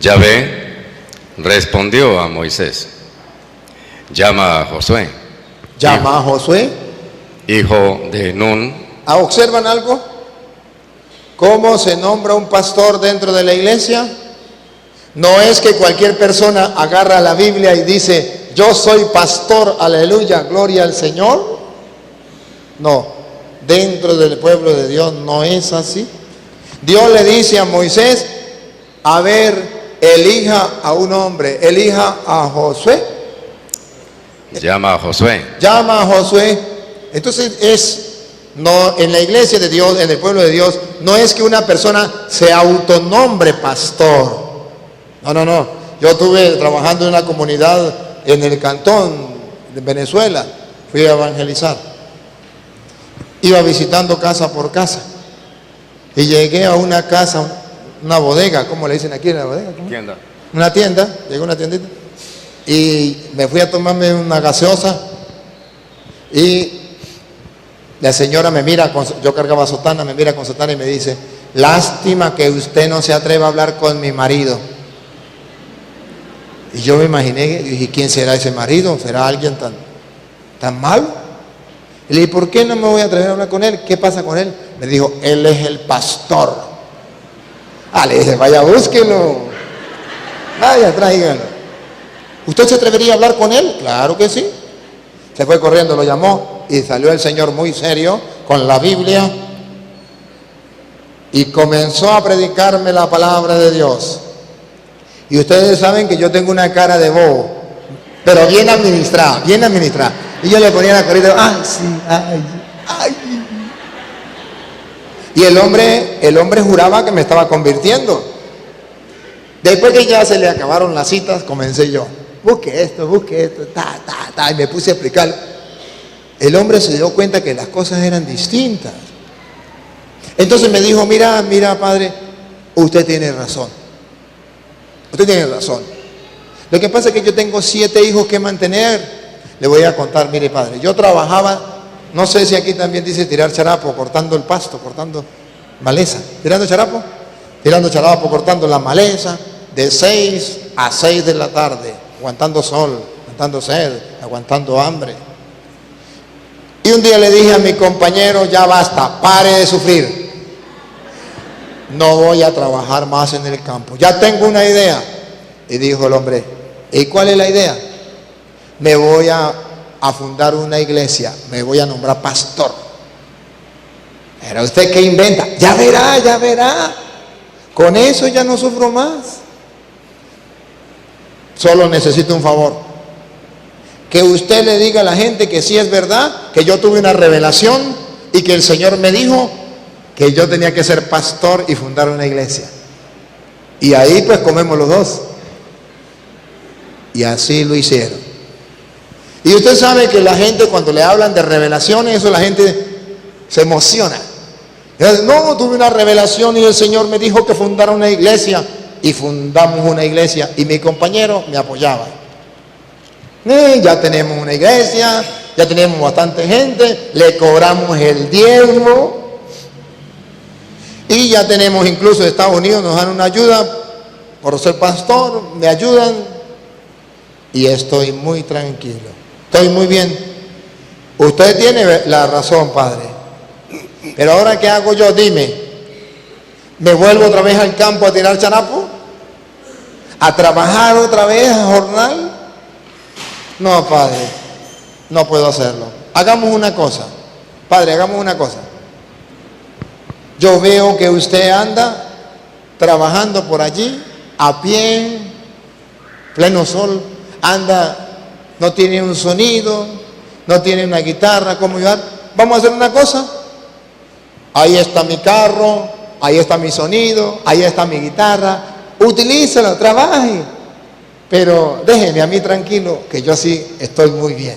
Yahvé respondió a Moisés: llama a Josué, Llama a Josué. hijo de Nun. ¿Observan algo? ¿Cómo se nombra un pastor dentro de la iglesia? No es que cualquier persona agarra la Biblia y dice, yo soy pastor, aleluya, gloria al Señor. No, dentro del pueblo de Dios no es así. Dios le dice a Moisés, a ver, elija a un hombre, elija a Josué. Llama a Josué. Llama a Josué. Entonces no, en la iglesia de Dios, en el pueblo de Dios, no es que una persona se autonombre pastor. No. Yo estuve trabajando en una comunidad en el cantón de Venezuela. Fui a evangelizar. Iba visitando casa por casa. Y llegué a una casa, una bodega, ¿cómo le dicen aquí en la bodega? ¿Cómo? Tienda. Una tienda, llegué a una tiendita. Y me fui a tomarme una gaseosa. Y la señora me mira, yo cargaba sotana, me mira con sotana y me dice, lástima que usted no se atreva a hablar con mi marido. Y yo me imaginé, y dije, ¿quién será ese marido? ¿Será alguien tan malo? Y le dije, ¿por qué no me voy a atrever a hablar con él? ¿Qué pasa con él? Me dijo, él es el pastor. Le dije, vaya, búsquelo. Vaya, tráigalo. ¿Usted se atrevería a hablar con él? Claro que sí. Se fue corriendo, lo llamó y salió el señor muy serio con la Biblia y comenzó a predicarme la palabra de Dios. Y ustedes saben que yo tengo una cara de bobo, pero bien administrada, bien administrada. Y yo le ponía la carita, ay, sí, ay. Y el hombre juraba que me estaba convirtiendo. Después que ya se le acabaron las citas, comencé yo. Busque esto, y me puse a explicar. El hombre se dio cuenta que las cosas eran distintas. Entonces me dijo, mira, padre, usted tiene razón. Usted tiene razón. Lo que pasa es que yo tengo 7 hijos que mantener. Le voy a contar, mire, padre, yo trabajaba, no sé si aquí también dice tirar charapo, cortando el pasto, cortando maleza. ¿Tirando charapo? Tirando charapo, cortando la maleza, de 6 a 6 de la tarde, aguantando sol, aguantando sed, aguantando hambre. Y un día le dije a mi compañero, ya basta, pare de sufrir. No voy a trabajar más en el campo. Ya tengo una idea. Y dijo el hombre, ¿y cuál es la idea? Me voy a fundar una iglesia, me voy a nombrar pastor. ¿Pero usted qué inventa? Ya verá. Con eso ya no sufro más. Solo necesito un favor. Que usted le diga a la gente que sí es verdad, que yo tuve una revelación y que el Señor me dijo que yo tenía que ser pastor y fundar una iglesia. Y ahí pues comemos los dos. Y así lo hicieron. Y usted sabe que la gente cuando le hablan de revelaciones, eso la gente se emociona. No, tuve una revelación y el Señor me dijo que fundara una iglesia. Y fundamos una iglesia y mi compañero me apoyaba. Ya tenemos una iglesia, ya tenemos bastante gente, le cobramos el diezmo y ya tenemos incluso de Estados Unidos, nos dan una ayuda por ser pastor, me ayudan y estoy muy tranquilo, estoy muy bien. Usted tiene la razón, padre, pero ahora ¿qué hago yo? Dime, ¿me vuelvo otra vez al campo a tirar charapo? ¿A trabajar otra vez a jornal? No, padre, no puedo hacerlo. Hagamos una cosa, padre, hagamos una cosa. Yo veo que usted anda trabajando por allí, a pie, pleno sol, anda, no tiene un sonido, no tiene una guitarra, ¿cómo ayudar? Vamos a hacer una cosa. Ahí está mi carro, ahí está mi sonido, ahí está mi guitarra, utilícelo, trabaje. Pero déjeme a mí tranquilo, que yo sí estoy muy bien.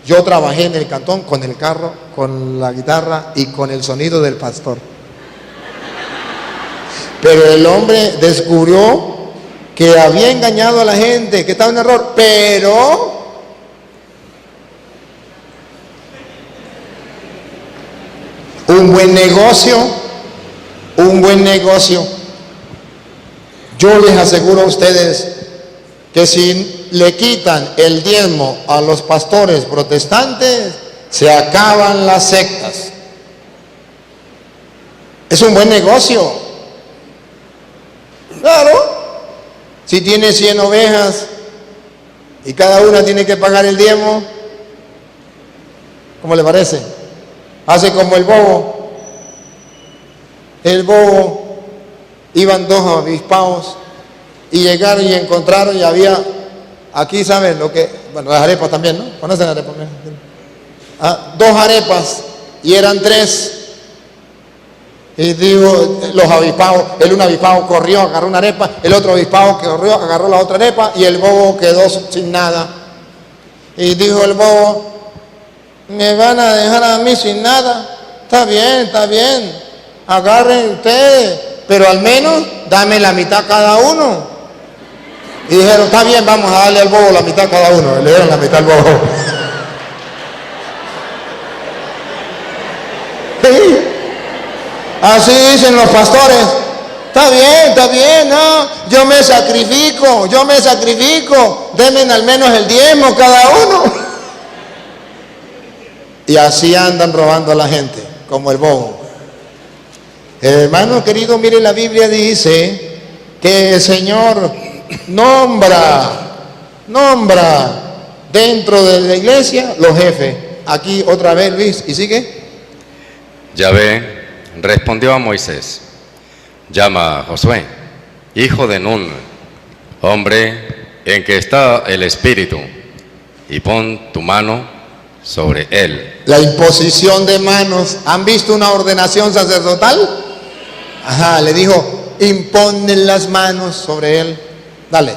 Yo trabajé en el cantón con el carro, con la guitarra y con el sonido del pastor. Pero el hombre descubrió que había engañado a la gente, que estaba en error, pero un buen negocio. Yo les aseguro a ustedes que si le quitan el diezmo a los pastores protestantes, se acaban las sectas. Es un buen negocio. Claro, si tiene 100 ovejas y cada una tiene que pagar el diezmo, ¿cómo le parece? Hace como el bobo. El bobo, iban dos obispados y llegaron y encontraron y había, aquí saben lo que, bueno, las arepas también, ¿no? ¿Conocen arepas? Dos arepas y eran 3. Y digo, los obispados, un obispado corrió, agarró una arepa, el otro obispado corrió, agarró la otra arepa y el bobo quedó sin nada. Y dijo el bobo, ¿me van a dejar a mí sin nada? Está bien, agarren ustedes, pero al menos dame la mitad cada uno. Y dijeron, está bien, vamos a darle al bobo la mitad cada uno. Le dieron la mitad al bobo. ¿Sí? Así dicen los pastores. Está bien, no, yo me sacrifico, denme al menos el diezmo cada uno. Y así andan robando a la gente, como el bobo. Hermano querido, mire, la Biblia dice que el Señor nombra dentro de la iglesia los jefes. Aquí otra vez, Luis, ¿y sigue? Yahvé respondió a Moisés: llama a Josué, hijo de Nun, hombre en que está el Espíritu, y pon tu mano sobre él. La imposición de manos. ¿Han visto una ordenación sacerdotal? Ajá, le dijo, imponen las manos sobre él. Dale.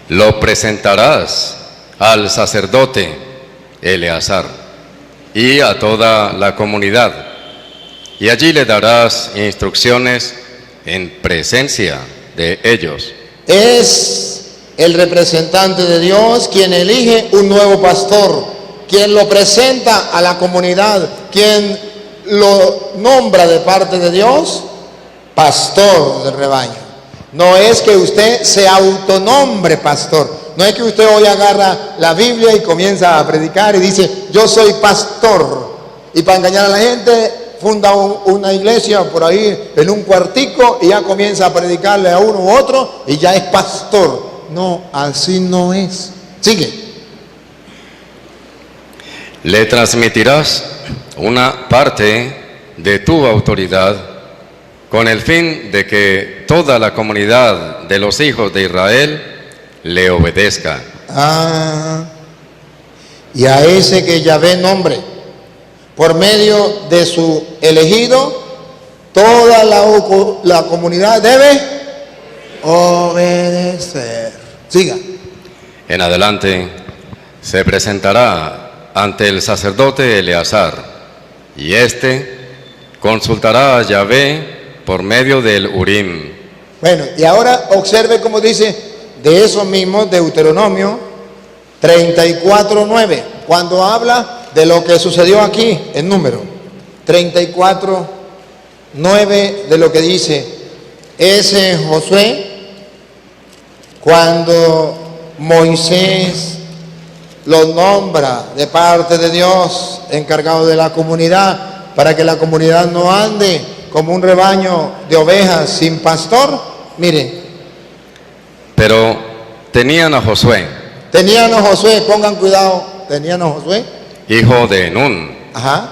Lo presentarás al sacerdote Eleazar y a toda la comunidad, y allí le darás instrucciones en presencia de ellos. Es el representante de Dios quien elige un nuevo pastor, quien lo presenta a la comunidad, quien lo nombra de parte de Dios pastor del rebaño. No es que usted se autonombre pastor, no es que usted hoy agarra la Biblia y comienza a predicar y dice, yo soy pastor, y para engañar a la gente funda una iglesia por ahí en un cuartico y ya comienza a predicarle a uno u otro y ya es pastor. No, así no es. Sigue. Le transmitirás una parte de tu autoridad con el fin de que toda la comunidad de los hijos de Israel le obedezca. Y a ese que Yahvé nombre, por medio de su elegido, toda la comunidad debe obedecer. Siga. En adelante se presentará ante el sacerdote Eleazar, y éste consultará a Yahvé por medio del Urim. Bueno, y ahora observe cómo dice de eso mismo Deuteronomio 34:9, cuando habla de lo que sucedió aquí en Número 34:9, de lo que dice ese Josué, cuando Moisés lo nombra de parte de Dios encargado de la comunidad, para que la comunidad no ande como un rebaño de ovejas sin pastor. Mire, pero tenían a Josué, pongan cuidado, tenían a Josué, hijo de Nun, ajá,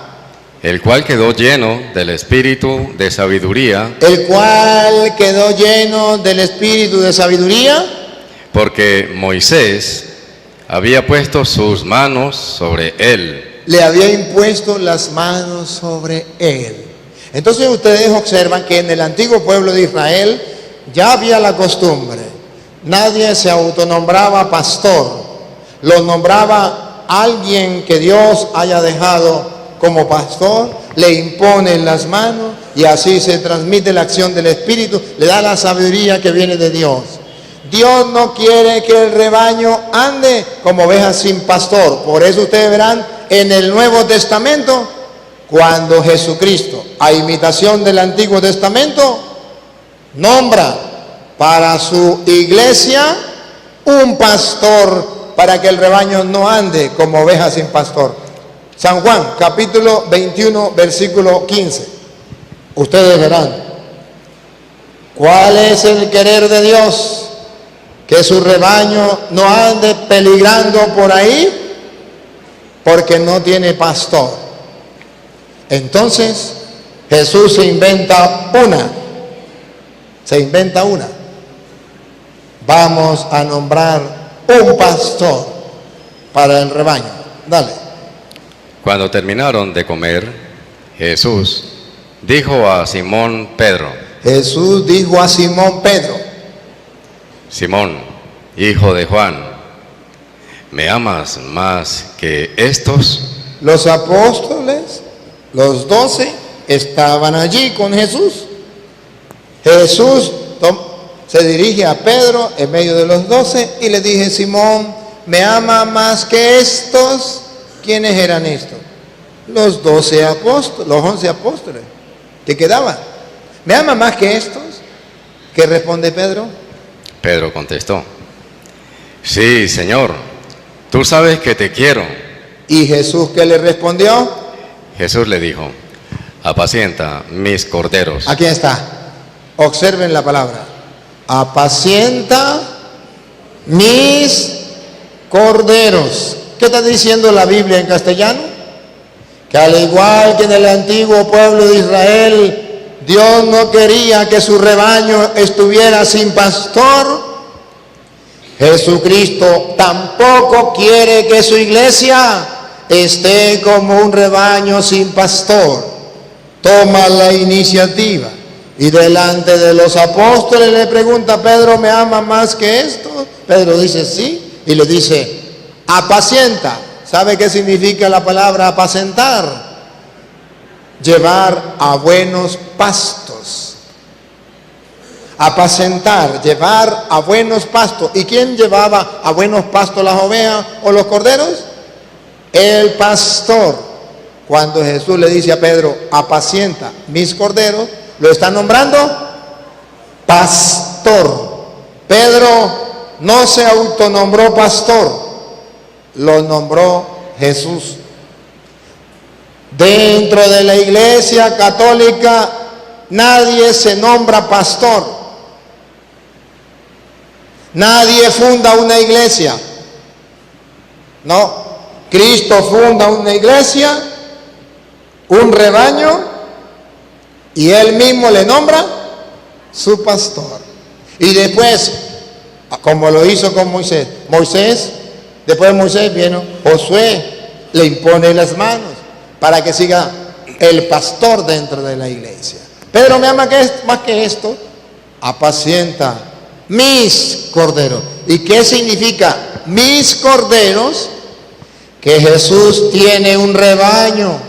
el cual quedó lleno del espíritu de sabiduría, porque Moisés había puesto sus manos sobre él. Le había impuesto las manos sobre él. Entonces ustedes observan que en el antiguo pueblo de Israel ya había la costumbre. Nadie se autonombraba pastor, lo nombraba alguien que Dios haya dejado como pastor, le imponen las manos y así se transmite la acción del Espíritu, le da la sabiduría que viene de Dios. Dios no quiere que el rebaño ande como ovejas sin pastor. Por eso ustedes verán en el Nuevo Testamento, cuando Jesucristo, a imitación del Antiguo Testamento, nombra para su iglesia un pastor para que el rebaño no ande como oveja sin pastor. San Juan, capítulo 21, versículo 15. Ustedes verán. ¿Cuál es el querer de Dios? Que su rebaño no ande peligrando por ahí porque no tiene pastor. Entonces, Jesús se inventa una. Vamos a nombrar un pastor para el rebaño. Dale. Cuando terminaron de comer, Jesús dijo a Simón Pedro: Jesús dijo a Simón Pedro: Simón, hijo de Juan, ¿me amas más que estos? Los apóstoles, los 12, estaban allí con Jesús. Jesús se dirige a Pedro en medio de los 12 y le dice: Simón, ¿me ama más que estos? ¿Quiénes eran estos? Los 12 apóstoles, los 11 apóstoles que quedaban. ¿Me ama más que estos? ¿Qué responde Pedro? Pedro contestó: Sí, Señor, tú sabes que te quiero. ¿Y Jesús qué le respondió? Jesús le dijo: apacienta mis corderos. Aquí está. Observen la palabra. Apacienta mis corderos. ¿Qué está diciendo la Biblia en castellano? Que al igual que en el antiguo pueblo de Israel, Dios no quería que su rebaño estuviera sin pastor. Jesucristo tampoco quiere que su iglesia esté como un rebaño sin pastor. Toma la iniciativa y delante de los apóstoles le pregunta: Pedro, ¿me ama más que esto? Pedro dice sí y le dice: apacienta. ¿Sabe qué significa la palabra apacentar? Llevar a buenos pastos. Apacentar, llevar a buenos pastos. ¿Y quién llevaba a buenos pastos las ovejas o los corderos? El pastor. Cuando Jesús le dice a Pedro: apacienta mis corderos, lo está nombrando pastor. Pedro no se autonombró pastor, lo nombró Jesús. Dentro de la iglesia católica nadie se nombra pastor. Nadie funda una iglesia. No, Cristo funda una iglesia, un rebaño, y Él mismo le nombra su pastor. Y después, como lo hizo con Moisés, después de Moisés vino Josué, le impone las manos para que siga el pastor dentro de la iglesia. Pedro, ¿me ama más que esto? Apacienta mis corderos. ¿Y qué significa mis corderos? Que Jesús tiene un rebaño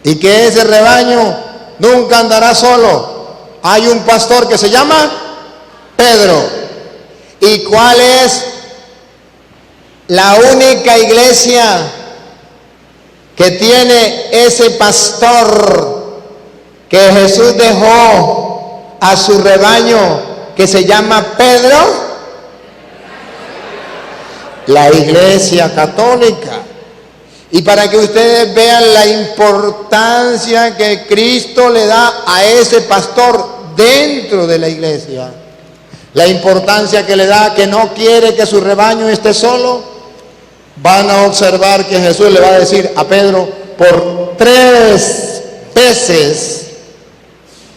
y que ese rebaño nunca andará solo. Hay un pastor que se llama Pedro. ¿Y cuál es la única iglesia que tiene ese pastor que Jesús dejó a su rebaño, que se llama Pedro? La iglesia católica. Y para que ustedes vean la importancia que Cristo le da a ese pastor dentro de la iglesia, la importancia que le da, que no quiere que su rebaño esté solo, van a observar que Jesús le va a decir a Pedro por 3 veces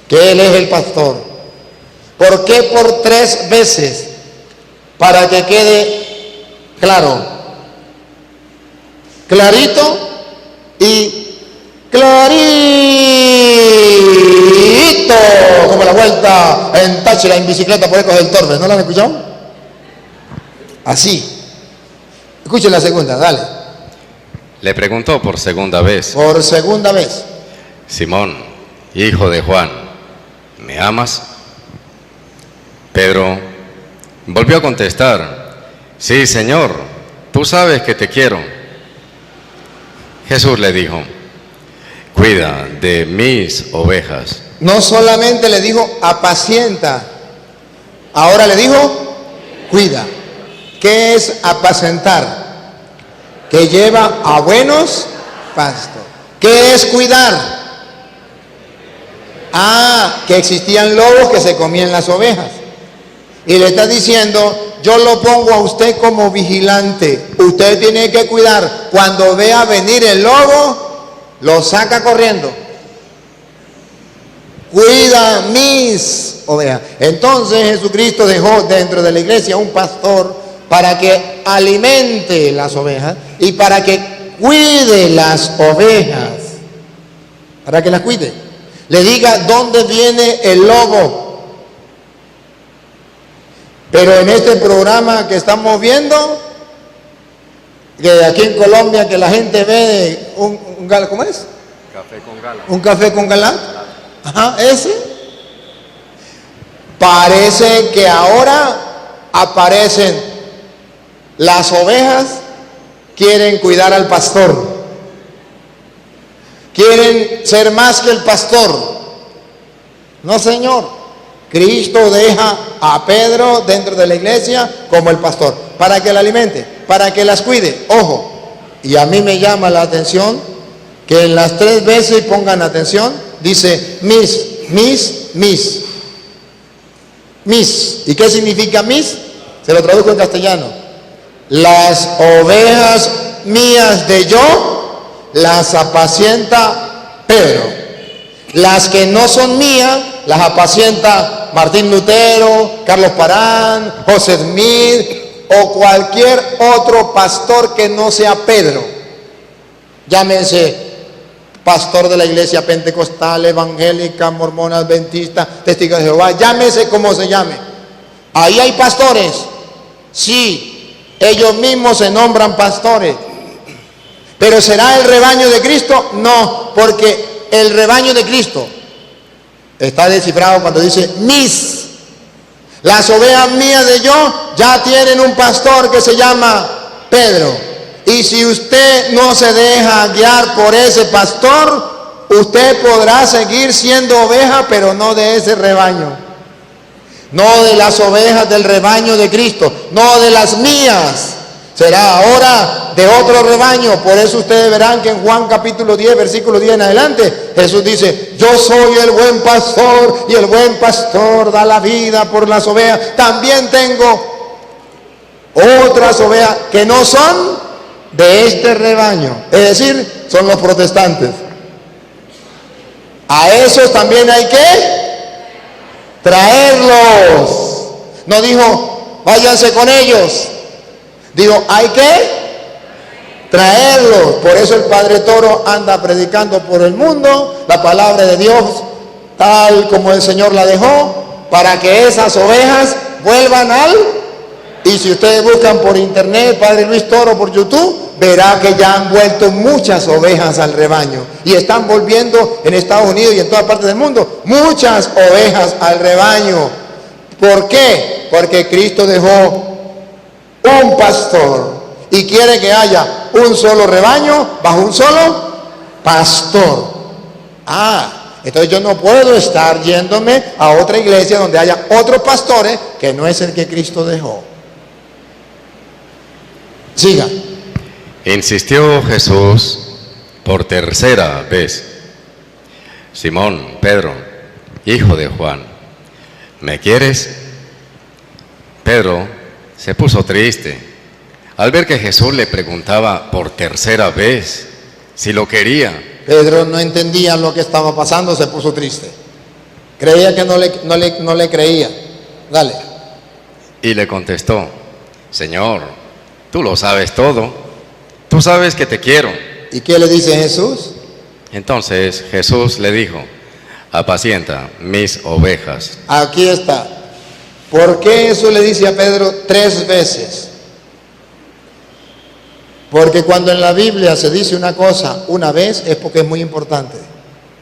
que Él es el pastor. ¿Por qué por 3 veces? Para que quede claro, clarito y clarito, como la vuelta en Táchira en bicicleta por Ecos del Tormes. ¿No la han escuchado? Así. Escuchen la segunda, dale. Le preguntó por segunda vez: Por segunda vez: Simón, hijo de Juan, ¿me amas? Pedro volvió a contestar: Sí, Señor, tú sabes que te quiero. Jesús le dijo: cuida de mis ovejas. No solamente le dijo apacienta Ahora le dijo, cuida. ¿Qué es apacentar? Que lleva a buenos pastos. ¿Qué es cuidar? Que existían lobos que se comían las ovejas. Y le está diciendo, yo lo pongo a usted como vigilante. Usted tiene que cuidar. Cuando vea venir el lobo, lo saca corriendo. Cuida mis ovejas. Entonces Jesucristo dejó dentro de la iglesia un pastor para que alimente las ovejas y para que cuide las ovejas. Para que las cuide. Le diga dónde viene el lobo. Pero en este programa que estamos viendo, que aquí en Colombia, que la gente ve un gala, ¿cómo es? Café con gala. Un café con galán. Ajá, ese. Parece que ahora aparecen las ovejas, quieren cuidar al pastor. Quieren ser más que el pastor. No, señor. Cristo deja a Pedro dentro de la iglesia como el pastor, para que la alimente, para que las cuide. Ojo, y a mí me llama la atención que en las 3 veces, pongan atención, dice mis. ¿Y qué significa mis? Se lo traduzco en castellano. Las ovejas mías de yo las apacienta Pedro. Las que no son mías las apacienta Martín Lutero, Carlos Parán, José Smith o cualquier otro pastor que no sea Pedro. Llámense pastor de la iglesia pentecostal, evangélica, mormona, adventista, testigo de Jehová, llámese como se llame. Ahí hay pastores, sí, ellos mismos se nombran pastores. Pero ¿será el rebaño de Cristo? No, porque el rebaño de Cristo está descifrado cuando dice mis. Las ovejas mías de yo ya tienen un pastor que se llama Pedro. Y si usted no se deja guiar por ese pastor, usted podrá seguir siendo oveja, pero no de ese rebaño. No de las ovejas del rebaño de Cristo, no de las mías. Será ahora de otro rebaño. Por eso ustedes verán que en Juan capítulo 10, versículo 10 en adelante, Jesús dice, yo soy el buen pastor y el buen pastor da la vida por las ovejas. También tengo otras ovejas que no son de este rebaño. Es decir, son los protestantes. A esos también hay que traerlos. No dijo, váyanse con ellos. Digo, hay que traerlos. Por eso el Padre Toro anda predicando por el mundo la palabra de Dios tal como el Señor la dejó, para que esas ovejas vuelvan al... Y si ustedes buscan por internet Padre Luis Toro por YouTube, verá que ya han vuelto muchas ovejas al rebaño. Y están volviendo en Estados Unidos y en todas partes del mundo muchas ovejas al rebaño. ¿Por qué? Porque Cristo dejó un pastor y quiere que haya un solo rebaño bajo un solo pastor. Entonces yo no puedo estar yéndome a otra iglesia donde haya otros pastores que no es el que Cristo dejó. Siga. Insistió Jesús por tercera vez. Simón, Pedro, hijo de Juan, ¿me quieres? Pedro se puso triste al ver que Jesús le preguntaba por tercera vez si lo quería. Pedro no entendía lo que estaba pasando, se puso triste. Creía que no le creía. Dale. Y le contestó, Señor, tú lo sabes todo, tú sabes que te quiero. ¿Y qué le dice Jesús? Entonces Jesús le dijo, apacienta mis ovejas. Aquí está. ¿Por qué eso le dice a Pedro 3 veces? Porque cuando en la Biblia se dice una cosa una vez es porque es muy importante.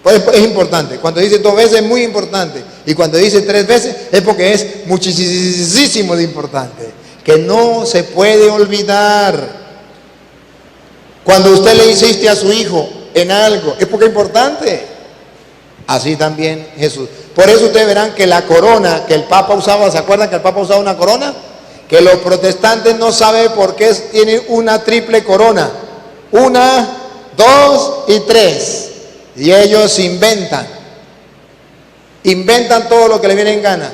Pues es importante. Cuando dice 2 veces es muy importante. Y cuando dice 3 veces es porque es muchísimo de importante. Que no se puede olvidar. Cuando usted le insiste a su hijo en algo es porque es importante. así también Jesús. Por eso ustedes verán que la corona que el Papa usaba, ¿se acuerdan que el Papa usaba una corona? Que los protestantes no saben por qué tienen una triple corona. 1, 2 y 3. Y ellos inventan todo lo que les viene en gana.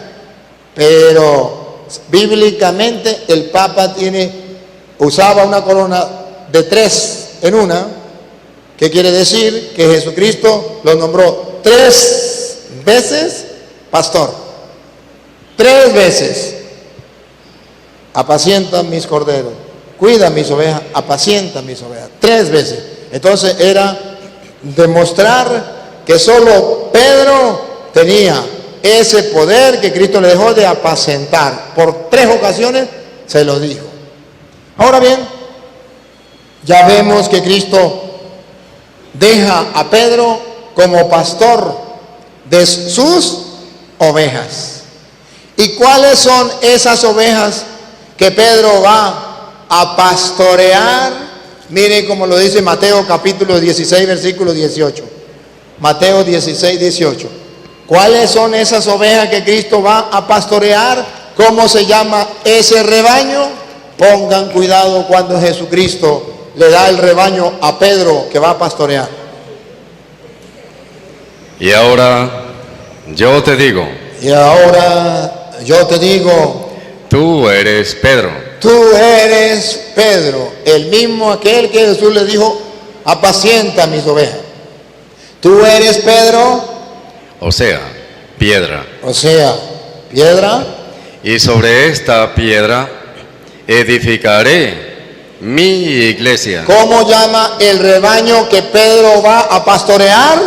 Pero bíblicamente el Papa usaba una corona de 3 en una, que quiere decir que Jesucristo lo nombró 3 veces pastor. 3 veces. Apacienta mis corderos, cuida mis ovejas, apacienta mis ovejas. 3 veces. Entonces era demostrar que solo Pedro tenía ese poder que Cristo le dejó de apacentar. Por 3 ocasiones se lo dijo. Ahora bien, ya vemos que Cristo deja a Pedro como pastor de sus ovejas. ¿Y cuáles son esas ovejas que Pedro va a pastorear? Miren como lo dice Mateo capítulo 16, versículo 18. Mateo 16, 18. ¿Cuáles son esas ovejas que Cristo va a pastorear? ¿Cómo se llama ese rebaño? Pongan cuidado cuando Jesucristo le da el rebaño a Pedro que va a pastorear. Y ahora yo te digo. Tú eres Pedro. Tú eres Pedro, el mismo aquel que Jesús le dijo, apacienta mis ovejas. Tú eres Pedro. O sea, piedra. Y sobre esta piedra edificaré mi iglesia. ¿Cómo llama el rebaño que Pedro va a pastorear?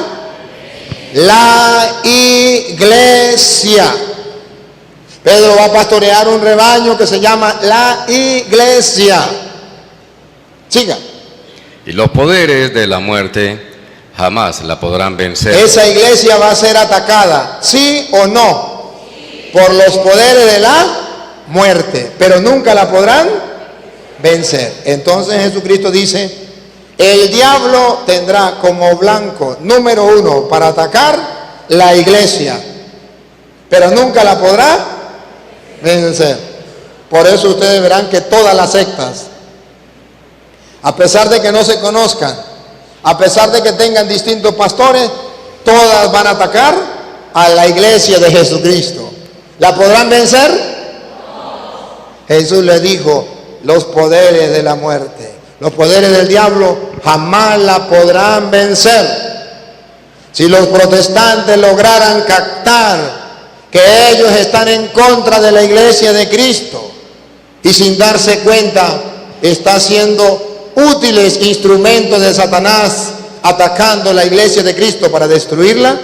La iglesia. Pedro va a pastorear un rebaño que se llama la iglesia. Siga. Y los poderes de la muerte jamás la podrán vencer. Esa iglesia va a ser atacada, ¿sí o no? Por los poderes de la muerte, pero nunca la podrán vencer. Entonces Jesucristo dice, el diablo tendrá como blanco número 1 para atacar la iglesia, pero nunca la podrá vencer. Por eso ustedes verán que todas las sectas, a pesar de que no se conozcan, a pesar de que tengan distintos pastores, todas van a atacar a la iglesia de Jesucristo. ¿La podrán vencer? Jesús le dijo, los poderes de la muerte, los poderes del diablo jamás la podrán vencer. Si los protestantes lograran captar que ellos están en contra de la iglesia de Cristo y sin darse cuenta está siendo útiles instrumentos de Satanás atacando la iglesia de Cristo para destruirla,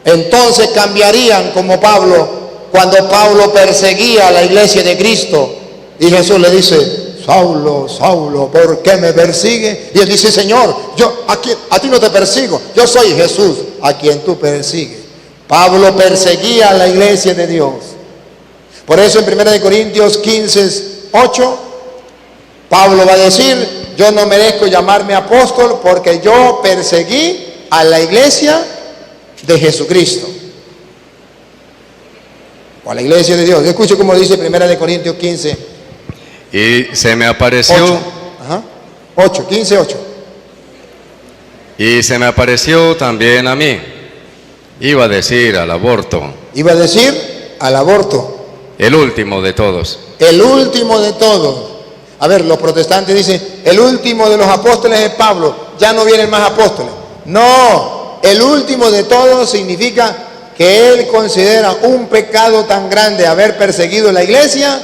entonces cambiarían como Pablo, cuando Pablo perseguía a la iglesia de Cristo y Jesús le dice, Saulo, Saulo, ¿por qué me persigue? Y él dice, Señor, yo a ti no te persigo, yo soy Jesús a quien tú persigues. Pablo perseguía a la iglesia de Dios. Por eso en 1 Corintios 15, 8, Pablo va a decir, yo no merezco llamarme apóstol porque yo perseguí a la iglesia de Jesucristo. O a la iglesia de Dios. Escuche cómo dice 1 Corintios 15. Y se me apareció. 8, 15, 8. Y se me apareció también a mí. Iba a decir al aborto. El último de todos. El último de todos. A ver, los protestantes dicen, el último de los apóstoles es Pablo, ya no vienen más apóstoles. No, el último de todos significa que él considera un pecado tan grande haber perseguido la iglesia,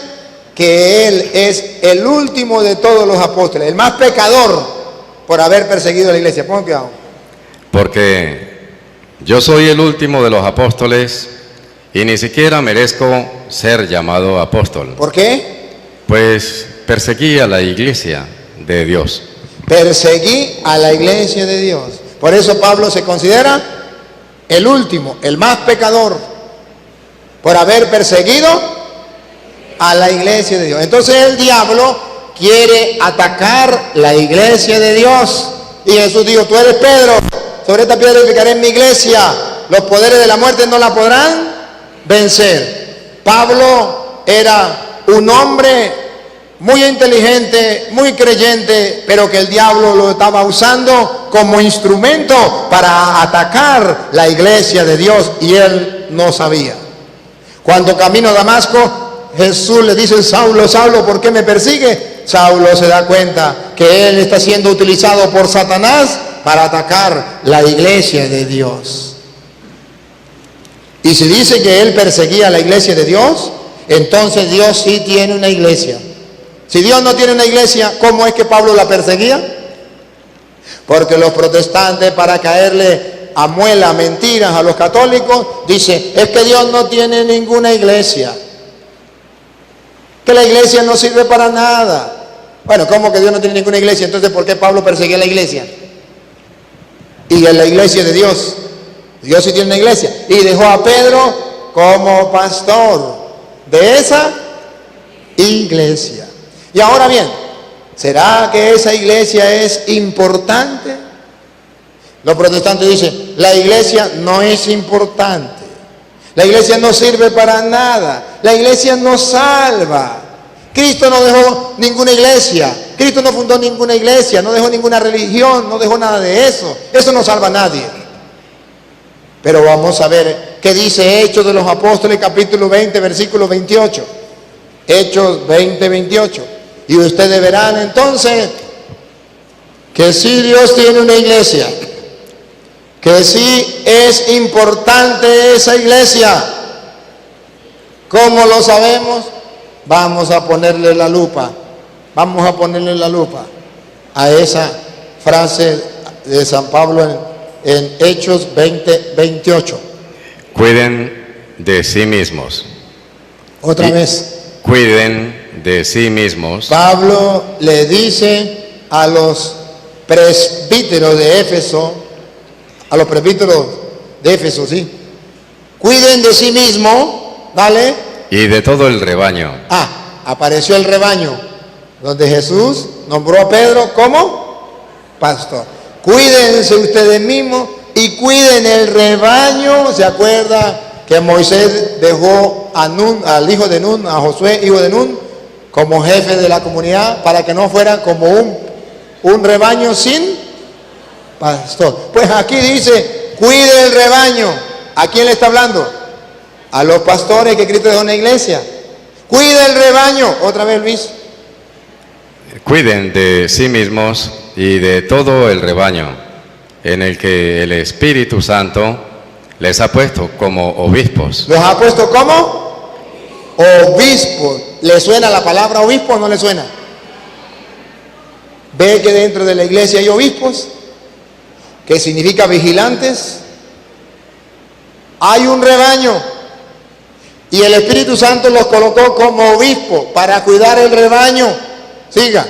que él es el último de todos los apóstoles, el más pecador por haber perseguido la iglesia. Pongan cuidado. Porque yo soy el último de los apóstoles y ni siquiera merezco ser llamado apóstol. ¿Por qué? Pues perseguí a la iglesia de Dios. Perseguí a la iglesia de Dios. Por eso Pablo se considera el último, el más pecador, por haber perseguido a la iglesia de Dios. Entonces el diablo quiere atacar la iglesia de Dios. Y Jesús dijo, tú eres Pedro, sobre esta piedra edificaré mi iglesia, los poderes de la muerte no la podrán vencer. Pablo era un hombre muy inteligente, muy creyente, pero que el diablo lo estaba usando como instrumento para atacar la iglesia de Dios y él no sabía. Cuando camino a Damasco, Jesús le dice: Saulo, Saulo, ¿por qué me persigue? Saulo se da cuenta que él está siendo utilizado por Satanás para atacar la iglesia de Dios. Y si dice que él perseguía a la iglesia de Dios, entonces Dios sí tiene una iglesia. Si Dios no tiene una iglesia, ¿cómo es que Pablo la perseguía? Porque los protestantes, para caerle a muela mentiras a los católicos, dicen: es que Dios no tiene ninguna iglesia, que la iglesia no sirve para nada. Bueno, ¿cómo que Dios no tiene ninguna iglesia? Entonces, ¿por qué Pablo perseguía a la iglesia? Y en la iglesia de Dios, Dios sí tiene una iglesia, y dejó a Pedro como pastor de esa iglesia. Y ahora bien, ¿será que esa iglesia es importante? Los protestantes dicen: la iglesia no es importante, la iglesia no sirve para nada, la iglesia no salva. Cristo no dejó ninguna iglesia, Cristo no fundó ninguna iglesia, no dejó ninguna religión, no dejó nada de eso. Eso no salva a nadie. Pero vamos a ver qué dice Hechos de los Apóstoles, capítulo 20, versículo 28. Hechos 20, 28. Y ustedes verán entonces que sí Dios tiene una iglesia, que sí es importante esa iglesia. ¿Cómo lo sabemos? Vamos a ponerle la lupa, a esa frase de San Pablo en Hechos 20, 28. Cuiden de sí mismos. Otra vez. Cuiden de sí mismos. Pablo le dice a los presbíteros de Éfeso, sí, cuiden de sí mismo, ¿vale? Y de todo el rebaño. Apareció el rebaño, donde Jesús nombró a Pedro como pastor. Cuídense ustedes mismos y cuiden el rebaño. ¿Se acuerda que Moisés dejó a Nun, al hijo de Nun, a Josué, hijo de Nun, como jefe de la comunidad, para que no fuera como un rebaño sin pastor? Pues aquí dice: cuide el rebaño. ¿A quién le está hablando? A los pastores que Cristo dejó en la iglesia. Cuida el rebaño. Otra vez, Luis. Cuiden de sí mismos y de todo el rebaño, en el que el Espíritu Santo les ha puesto como obispos. ¿Los ha puesto como? Obispos. ¿Le suena la palabra obispo o no le suena? ¿Ve que dentro de la iglesia hay obispos? Que significa vigilantes. Hay un rebaño. Y el Espíritu Santo los colocó como obispo para cuidar el rebaño. Siga.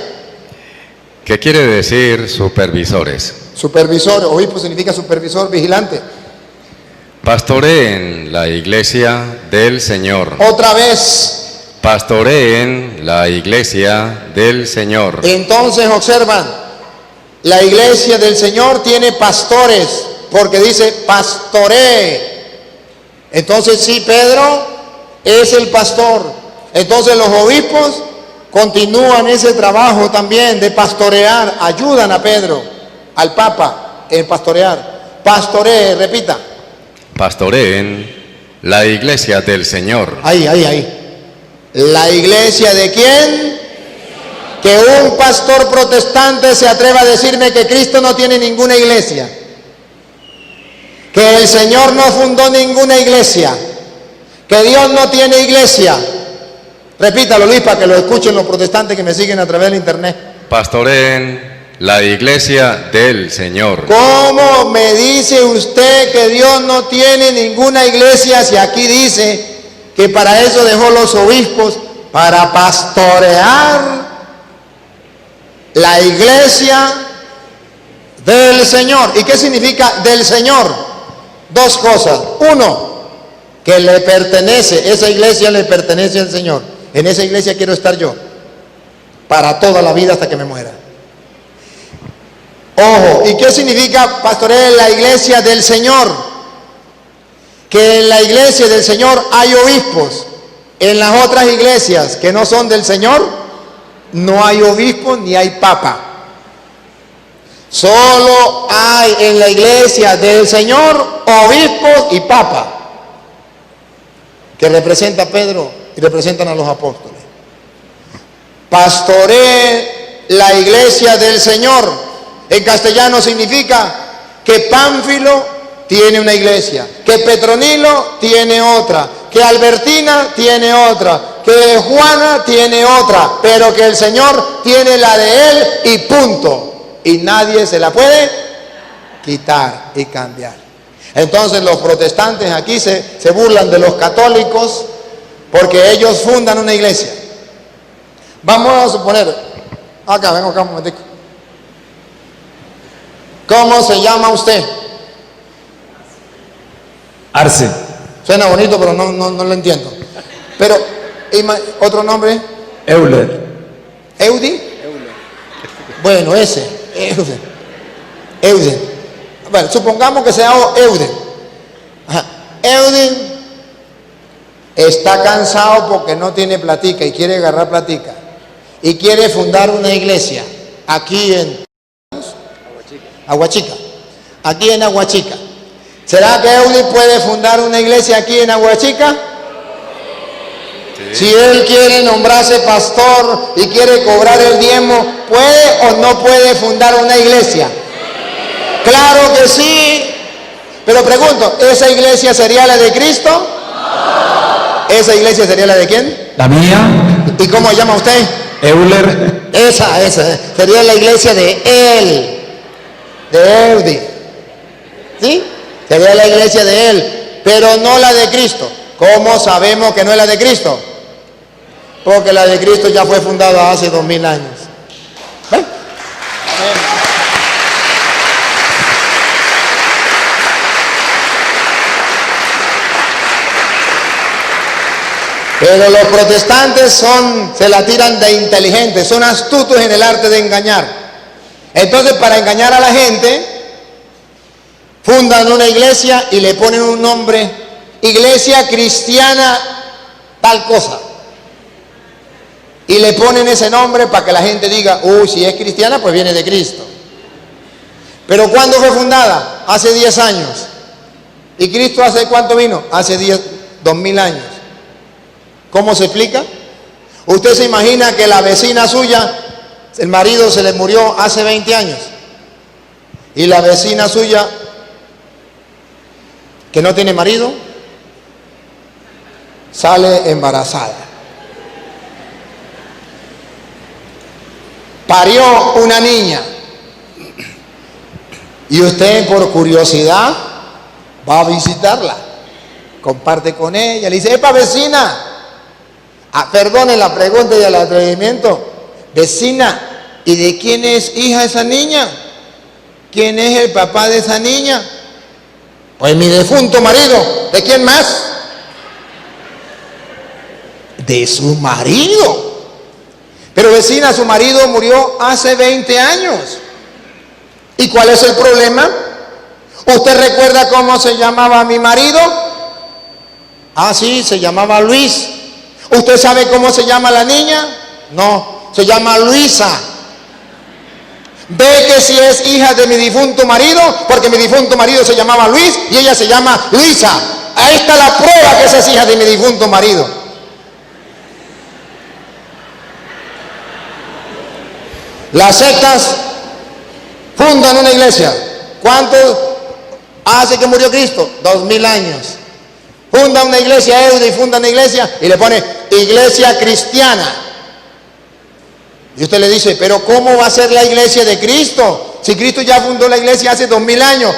¿Qué quiere decir supervisores? Supervisor, obispo significa supervisor, vigilante. Pastoreen la iglesia del Señor. Otra vez. Pastoreen la iglesia del Señor. Entonces observan, la iglesia del Señor tiene pastores, porque dice pastoree. Entonces sí, Pedro es el pastor. Entonces los obispos continúan ese trabajo también de pastorear, ayudan a Pedro, al Papa, en pastorear. Pastoree, repita. Pastoreen la iglesia del Señor. Ahí. ¿La iglesia de quién? Que un pastor protestante se atreva a decirme que Cristo no tiene ninguna iglesia, que el Señor no fundó ninguna iglesia, que Dios no tiene iglesia. Repítalo, Luis, para que lo escuchen los protestantes que me siguen a través del internet. Pastoreen la iglesia del Señor. ¿Cómo me dice usted que Dios no tiene ninguna iglesia si aquí dice que para eso dejó los obispos, para pastorear la iglesia del Señor? ¿Y qué significa del Señor? Dos cosas. Uno, que le pertenece, esa iglesia le pertenece al Señor. En esa iglesia quiero estar yo para toda la vida hasta que me muera. Ojo, ¿y qué significa pastorear la iglesia del Señor? que en la iglesia del Señor hay obispos. En las otras iglesias que no son del Señor, no hay obispos ni hay papa. Solo hay en la iglesia del Señor obispos y papa, que representa a Pedro y representan a los apóstoles. Pastoree la iglesia del Señor. En castellano significa que Pánfilo tiene una iglesia, que Petronilo tiene otra, que Albertina tiene otra, que Juana tiene otra, pero que el Señor tiene la de él y punto. Y nadie se la puede quitar y cambiar. Entonces los protestantes aquí se burlan de los católicos porque ellos fundan una iglesia. Vamos a suponer, vengo acá un momentico. ¿Cómo se llama usted? Arce. Suena bonito, pero no lo entiendo. Pero, ¿otro nombre? Euler. ¿Eudi? Bueno, ese. Euden. Bueno, supongamos que sea Euden. Euden está cansado porque no tiene platica y quiere agarrar platica. Y quiere fundar una iglesia aquí en Aguachica. Aquí en Aguachica. ¿Será que Eudi puede fundar una iglesia aquí en Aguachica? Si él quiere nombrarse pastor y quiere cobrar el diezmo, ¿puede o no puede fundar una iglesia? Claro que sí. Pero pregunto, ¿esa iglesia sería la de Cristo? ¿Esa iglesia sería la de quién? La mía. ¿Y cómo se llama usted? Euler. Esa. Sería la iglesia de él. De Eudi. ¿Sí? Sería la iglesia de él. Pero no la de Cristo. ¿Cómo sabemos que no es la de Cristo? Porque la de Cristo ya fue fundada hace 2000 años. ¿Ven? Pero los protestantes se la tiran de inteligentes, son astutos en el arte de engañar. Entonces, para engañar a la gente, fundan una iglesia y le ponen un nombre, iglesia cristiana tal cosa. Y le ponen ese nombre para que la gente diga, si es cristiana, pues viene de Cristo. Pero ¿cuándo fue fundada? Hace 10 años. ¿Y Cristo hace cuánto vino? Hace 2000 años. ¿Cómo se explica? Usted se imagina que la vecina suya, el marido se le murió hace 20 años. Y la vecina suya, que no tiene marido, sale embarazada. Parió una niña. Y usted, por curiosidad, va a visitarla. Comparte con ella. Le dice, ¡epa, vecina! Perdone la pregunta y el atrevimiento. Vecina, ¿y de quién es hija esa niña? ¿Quién es el papá de esa niña? Pues mi defunto marido. ¿De quién más? De su marido. Pero vecina, su marido murió hace 20 años. ¿Y cuál es el problema? ¿Usted recuerda cómo se llamaba mi marido? Sí, se llamaba Luis. ¿Usted sabe cómo se llama la niña? No, se llama Luisa. Ve que si es hija de mi difunto marido, porque mi difunto marido se llamaba Luis y ella se llama Luisa. Ahí está la prueba que esa es hija de mi difunto marido. Las sectas fundan una iglesia. ¿Cuánto hace que murió Cristo? 2000 años. Funda una iglesia, y funda una iglesia y le pone iglesia cristiana. Y usted le dice, pero ¿cómo va a ser la iglesia de Cristo? Si Cristo ya fundó la iglesia hace 2000 años.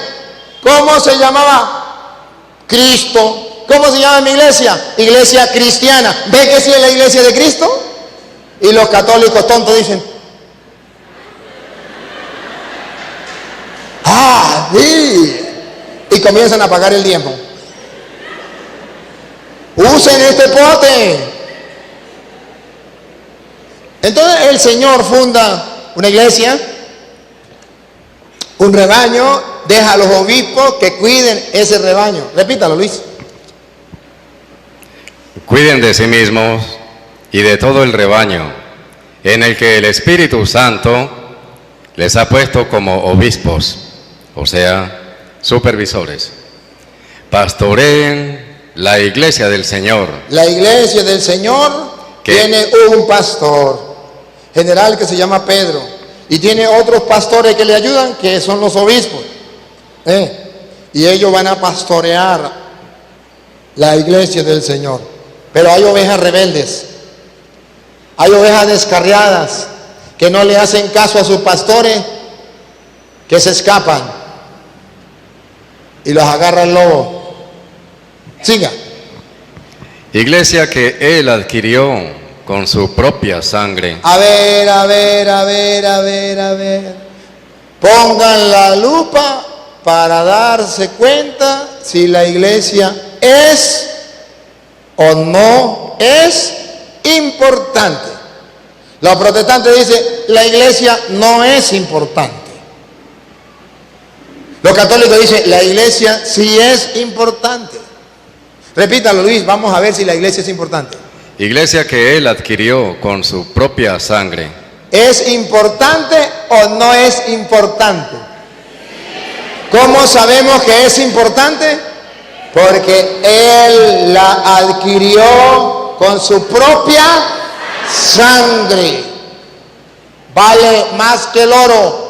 ¿Cómo se llamaba? Cristo. ¿Cómo se llama mi iglesia? Iglesia cristiana. ¿Ve que sí es la iglesia de Cristo? Y los católicos tontos dicen, sí. Y comienzan a pagar el diezmo. Usen este pote. Entonces el Señor funda una iglesia, un rebaño, deja a los obispos que cuiden ese rebaño. Repítalo, Luis. cuiden de sí mismos y de todo el rebaño, en el que el Espíritu Santo les ha puesto como obispos, o sea, supervisores. Pastoreen la iglesia del Señor. La iglesia del Señor tiene un pastor general que se llama Pedro, y tiene otros pastores que le ayudan, que son los obispos. Y ellos van a pastorear la iglesia del Señor. Pero hay ovejas rebeldes, hay ovejas descarriadas que no le hacen caso a sus pastores, que se escapan y los agarra el lobo. Siga. Iglesia que Él adquirió con su propia sangre. A ver. Pongan la lupa para darse cuenta si la iglesia es o no es importante. Los protestantes dicen, la iglesia no es importante. Los católicos dicen, la iglesia sí es importante. Repítalo, Luis, vamos a ver si la iglesia es importante. Iglesia que Él adquirió con su propia sangre. ¿Es importante o no es importante? ¿Cómo sabemos que es importante? Porque Él la adquirió con su propia sangre. Vale más que el oro.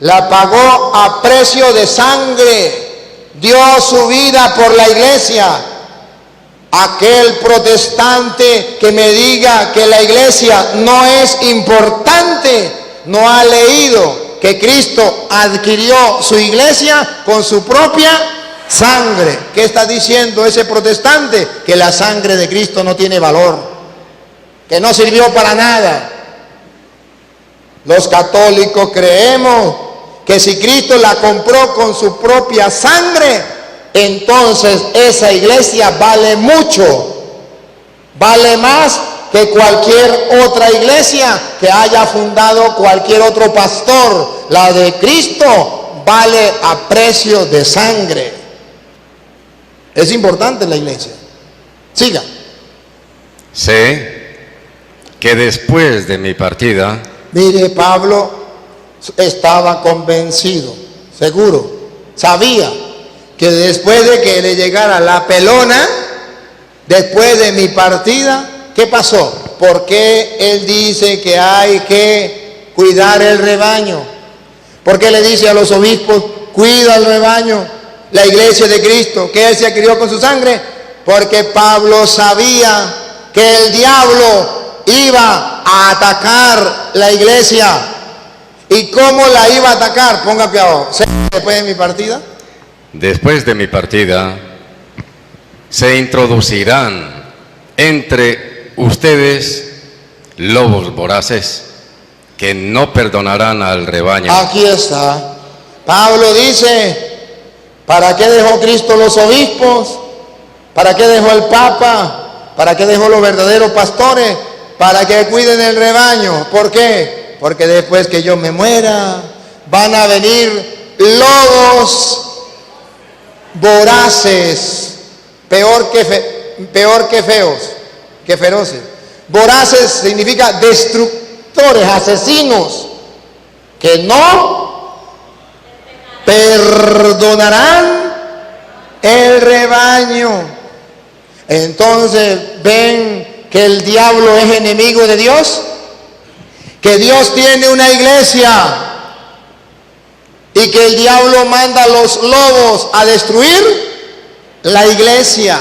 La pagó a precio de sangre. Dio su vida por la iglesia. Aquel protestante que me diga que la iglesia no es importante, no ha leído que Cristo adquirió su iglesia con su propia sangre. ¿Qué está diciendo ese protestante? Que la sangre de Cristo no tiene valor, que no sirvió para nada. Los católicos creemos que si Cristo la compró con su propia sangre, entonces esa iglesia vale mucho, vale más que cualquier otra iglesia que haya fundado cualquier otro pastor. La de Cristo vale a precio de sangre. Es importante la iglesia. Siga. Sé que después de mi partida, Mire, Pablo estaba convencido, seguro, sabía que después de que le llegara la pelona, después de mi partida, ¿qué pasó? ¿Por qué él dice que hay que cuidar el rebaño? ¿Por qué le dice a los obispos, cuida el rebaño, la iglesia de Cristo, que él se adquirió con su sangre? Porque Pablo sabía que el diablo iba a atacar la iglesia. ¿Y cómo la iba a atacar? Ponga cuidado. Después de mi partida, después de mi partida, se introducirán entre ustedes lobos voraces que no perdonarán al rebaño. aquí está. Pablo dice, ¿para qué dejó Cristo los obispos? ¿Para qué dejó el Papa? ¿Para qué dejó los verdaderos pastores? Para que cuiden el rebaño. ¿Por qué? Porque después que yo me muera, van a venir lobos voraces, peor que feos, que feroces. Voraces significa destructores, asesinos, que no perdonarán el rebaño. Entonces ven que el diablo es enemigo de Dios, que Dios tiene una iglesia y que el diablo manda a los lobos a destruir la iglesia,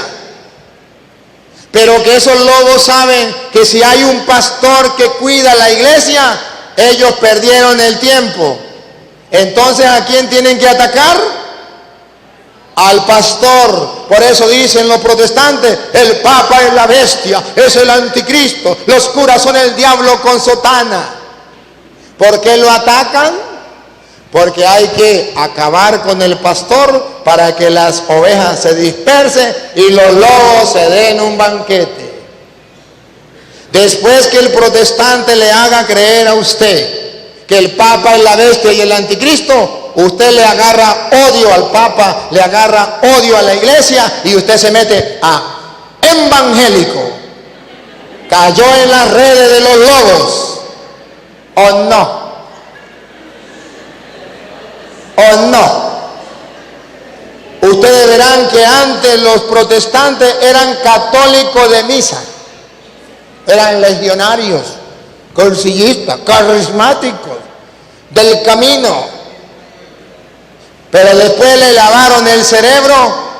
pero que esos lobos saben que si hay un pastor que cuida la iglesia, ellos perdieron el tiempo. Entonces, ¿a quién tienen que atacar? Al pastor. Por eso dicen los protestantes, el Papa es la bestia, es el anticristo, los curas son el diablo con sotana. ¿Por qué lo atacan? Porque hay que acabar con el pastor para que las ovejas se dispersen y los lobos se den un banquete. Después que el protestante le haga creer a usted que el Papa es la bestia y el anticristo, usted le agarra odio al Papa, le agarra odio a la iglesia y usted se mete a evangélico cayó en las redes de los lobos, ¿o no? ¿O no? Ustedes verán que antes los protestantes eran católicos de misa, eran legionarios, cursillistas, carismáticos, del camino, pero después le lavaron el cerebro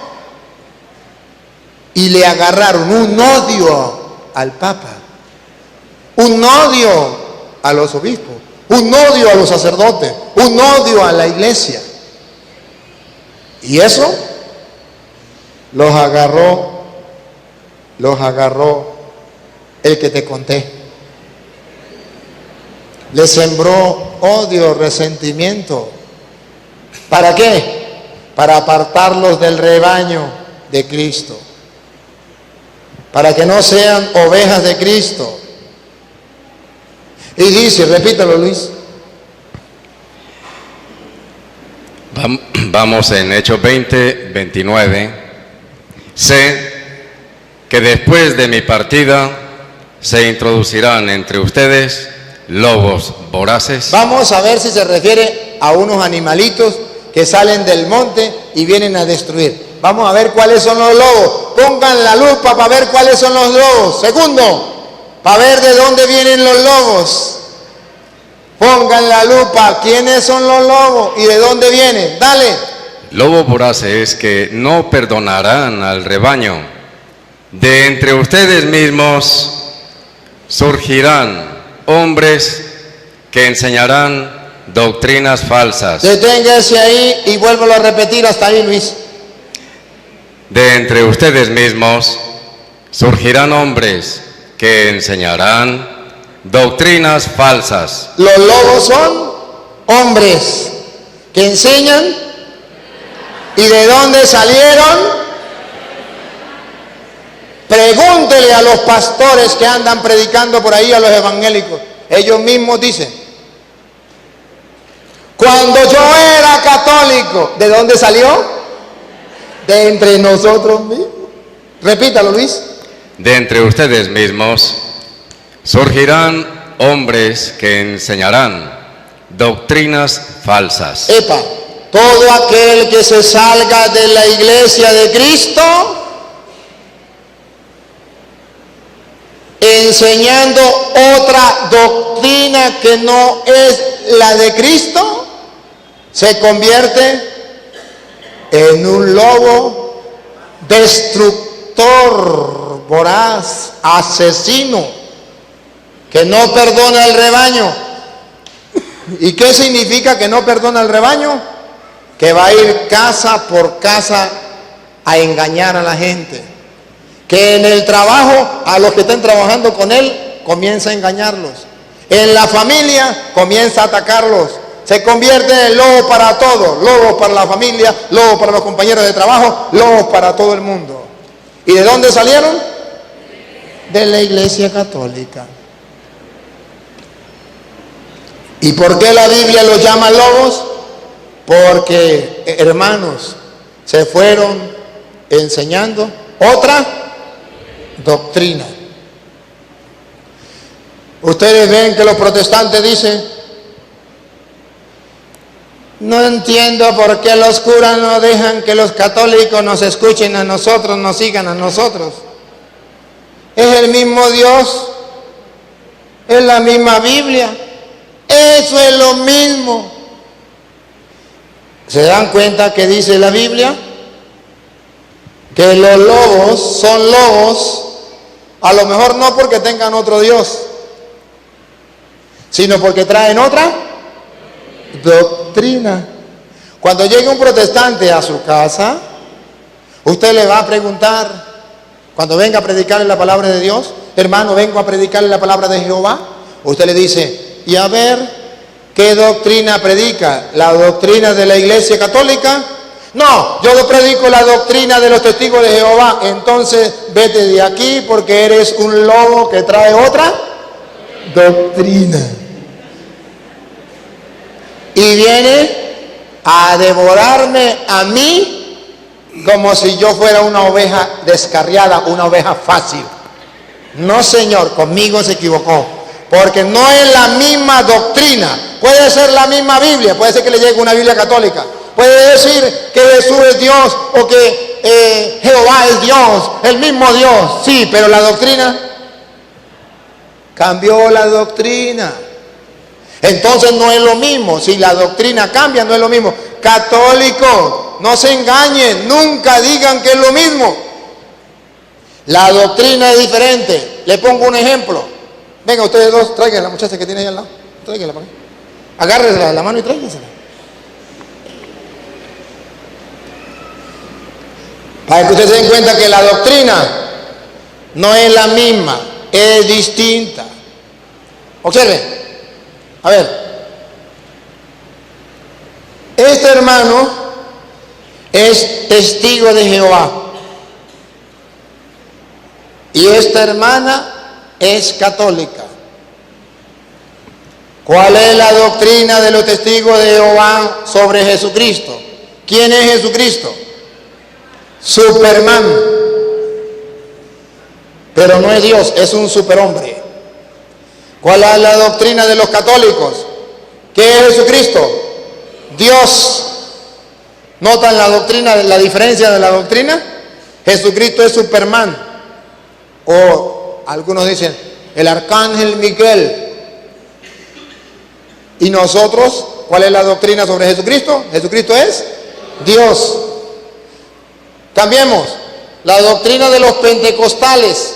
y le agarraron un odio al Papa, un odio a los obispos, un odio a los sacerdotes, un odio a la iglesia. Y eso los agarró el que te conté. Le sembró odio, resentimiento. ¿Para qué? Para apartarlos del rebaño de Cristo. Para que no sean ovejas de Cristo. Y dice, repítalo Luis. Vamos en Hechos 20, 29. Sé que después de mi partida se introducirán entre ustedes lobos voraces. Vamos a ver si se refiere a unos animalitos que salen del monte y vienen a destruir. Vamos a ver cuáles son los lobos. Pongan la lupa para ver cuáles son los lobos. Segundo, para ver de dónde vienen los lobos. Pongan la lupa, ¿quiénes son los lobos y de dónde vienen? Dale. Lobos voraces que no perdonarán al rebaño. De entre ustedes mismos surgirán hombres que enseñarán doctrinas falsas. Deténgase ahí y vuélvelo a repetir hasta ahí, Luis. De entre ustedes mismos surgirán hombres que enseñarán doctrinas falsas. Los lobos son hombres que enseñan. ¿Y de dónde salieron? Pregúntele a los pastores que andan predicando por ahí, a los evangélicos. Ellos mismos dicen: cuando yo era católico, ¿de dónde salió? De entre nosotros mismos. Repítalo, Luis. De entre ustedes mismos surgirán hombres que enseñarán doctrinas falsas. Epa, todo aquel que se salga de la iglesia de Cristo enseñando otra doctrina que no es la de Cristo, se convierte en un lobo destructor, voraz, asesino, que no perdona al rebaño. ¿Y qué significa que no perdona al rebaño? Que va a ir casa por casa a engañar a la gente. Que en el trabajo, a los que estén trabajando con él, comienza a engañarlos. En la familia, comienza a atacarlos. Se convierte en lobo para todos. Lobo para la familia, lobo para los compañeros de trabajo, lobo para todo el mundo. ¿Y de dónde salieron? De la iglesia católica. ¿Y por qué la Biblia los llama lobos? Porque, hermanos, se fueron enseñando otra doctrina. Ustedes ven que los protestantes dicen: no entiendo por qué los curas no dejan que los católicos nos escuchen a nosotros, nos sigan a nosotros. Es el mismo Dios, es la misma Biblia. Eso es lo mismo. ¿Se dan cuenta que dice la Biblia? Que los lobos son lobos, a lo mejor no porque tengan otro Dios, sino porque traen otra doctrina. Cuando llegue un protestante a su casa, usted le va a preguntar, cuando venga a predicarle la palabra de Dios: hermano, vengo a predicarle la palabra de Jehová. Usted le dice: y a ver, ¿qué doctrina predica? ¿La doctrina de la iglesia católica? No, yo predico la doctrina de los testigos de Jehová. Entonces vete de aquí porque eres un lobo que trae otra doctrina. Y viene a devorarme a mí como si yo fuera una oveja descarriada, una oveja fácil. No, señor, conmigo se equivocó, porque no es la misma doctrina. Puede ser la misma Biblia, puede ser que le llegue una Biblia católica, puede decir que Jesús es Dios o que Jehová es Dios, el mismo Dios, sí, pero la doctrina cambió. La doctrina, entonces no es lo mismo. Si la doctrina cambia, no es lo mismo. Católicos, no se engañen, nunca digan que es lo mismo. La doctrina es diferente. Le pongo un ejemplo. Venga, ustedes dos, traigan a la muchacha que tiene ahí al lado. Tráiganla para acá. Agárrenla la mano y tráigansela. Para que ustedes se den cuenta que la doctrina no es la misma, es distinta. Observen. A ver. Este hermano es testigo de Jehová. Y esta hermana es católica. ¿Cuál es la doctrina de los testigos de Jehová sobre Jesucristo? ¿Quién es Jesucristo? Superman. Pero no es Dios, es un superhombre. ¿Cuál es la doctrina de los católicos? ¿Qué es Jesucristo? Dios. ¿Notan la doctrina, la diferencia de la doctrina? Jesucristo es Superman. O algunos dicen el arcángel Miguel. ¿Y nosotros? ¿Cuál es la doctrina sobre Jesucristo? Jesucristo es Dios. Cambiemos. La doctrina de los pentecostales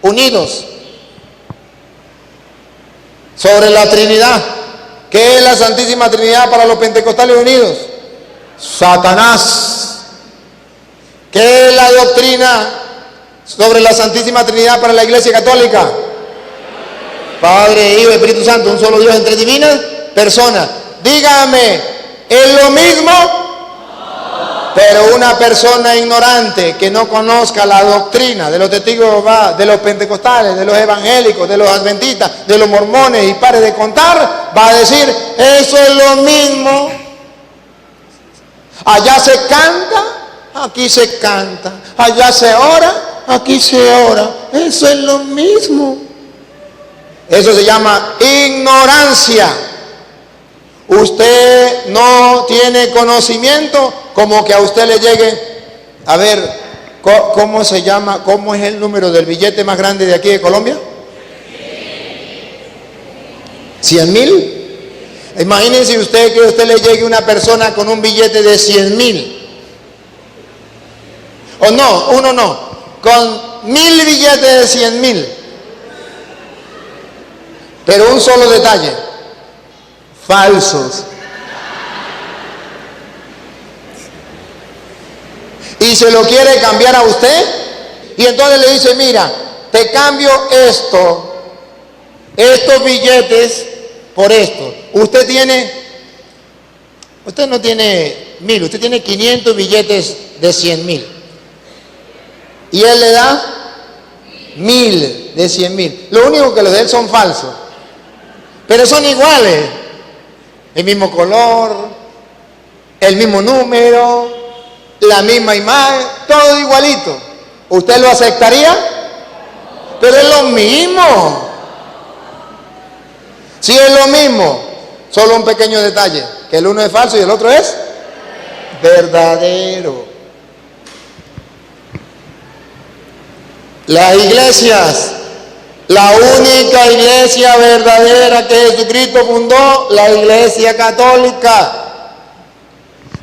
unidos sobre la Trinidad. ¿Qué es la Santísima Trinidad para los pentecostales unidos? Satanás. ¿Qué es la doctrina sobre la Santísima Trinidad para la Iglesia Católica? Padre, Hijo y Espíritu Santo, un solo Dios en tres divinas personas. Dígame, ¿es lo mismo? Pero una persona ignorante que no conozca la doctrina de los testigos de Jehová, de los pentecostales, de los evangélicos, de los adventistas, de los mormones y pare de contar, va a decir, eso es lo mismo. Allá se canta, aquí se canta. Allá se ora, aquí se ora. Eso es lo mismo. Eso se llama ignorancia. Usted no tiene conocimiento, como que a usted le llegue, a ver, ¿cómo se llama? ¿Cómo es el número del billete más grande de aquí de Colombia? 100,000. Imagínense usted que a usted le llegue una persona con un billete de 100,000. O no, uno no, con 1000 billetes de 100,000. Pero un solo detalle, falsos. Y se lo quiere cambiar a usted, y entonces le dice, mira, te cambio estos billetes por esto. Usted no tiene 1000, usted tiene 500 billetes de 100,000. Y él le da 1000 de 100,000. Lo único que los de él son falsos, pero son iguales. El mismo color, el mismo número, la misma imagen, todo igualito. ¿Usted lo aceptaría? Pero es lo mismo. Si es lo mismo, solo un pequeño detalle, que el uno es falso y el otro es verdadero. Las iglesias, la única iglesia verdadera que Jesucristo fundó, la Iglesia Católica.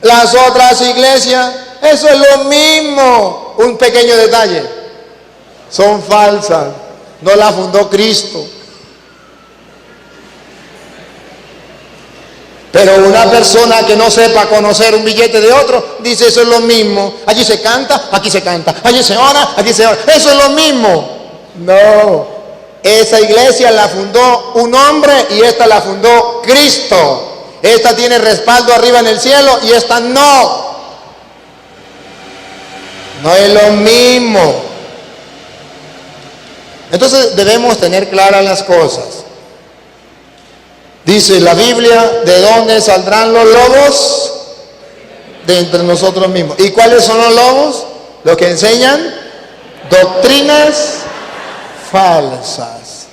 Las otras iglesias, eso es lo mismo. Un pequeño detalle, son falsas, no la fundó Cristo. Pero una persona que no sepa conocer un billete de otro, dice eso es lo mismo. Allí se canta, aquí se canta. Allí se ora, aquí se ora. Eso es lo mismo. No, esa iglesia la fundó un hombre y esta la fundó Cristo. Esta tiene respaldo arriba en el cielo y esta no. No es lo mismo. Entonces debemos tener claras las cosas. Dice la Biblia, ¿de dónde saldrán los lobos? de entre nosotros mismos. ¿Y cuáles son los lobos? Los que enseñan doctrinas falsas.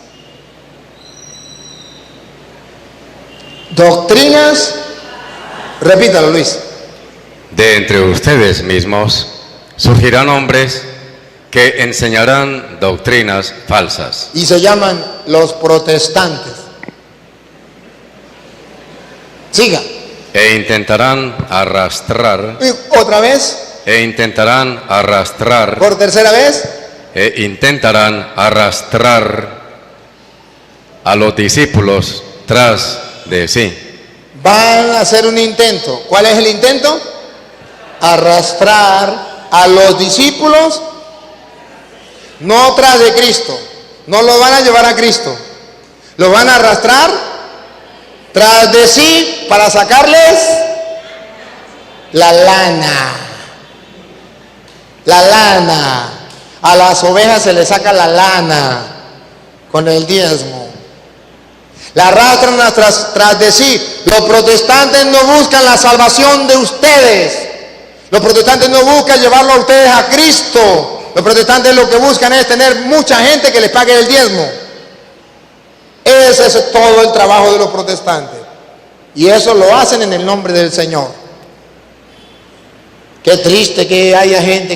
Doctrinas, repítalo Luis. De entre ustedes mismos surgirán hombres que enseñarán doctrinas falsas. Y se llaman los protestantes. Siga. E intentarán arrastrar, Y otra vez, e intentarán arrastrar, por tercera vez, e intentarán arrastrar a los discípulos tras de sí. van a hacer un intento. ¿Cuál es el intento? Arrastrar a los discípulos, no tras de Cristo. No los van a llevar a Cristo. Los van a arrastrar tras de sí para sacarles la lana. La lana. A las ovejas se les saca la lana con el diezmo. La arrastran tras de sí. Los protestantes no buscan la salvación de ustedes. Los protestantes no buscan llevarlo a ustedes a Cristo. Los protestantes lo que buscan es tener mucha gente que les pague el diezmo. Ese es todo el trabajo de los protestantes. Y eso lo hacen en el nombre del Señor. Qué triste que haya gente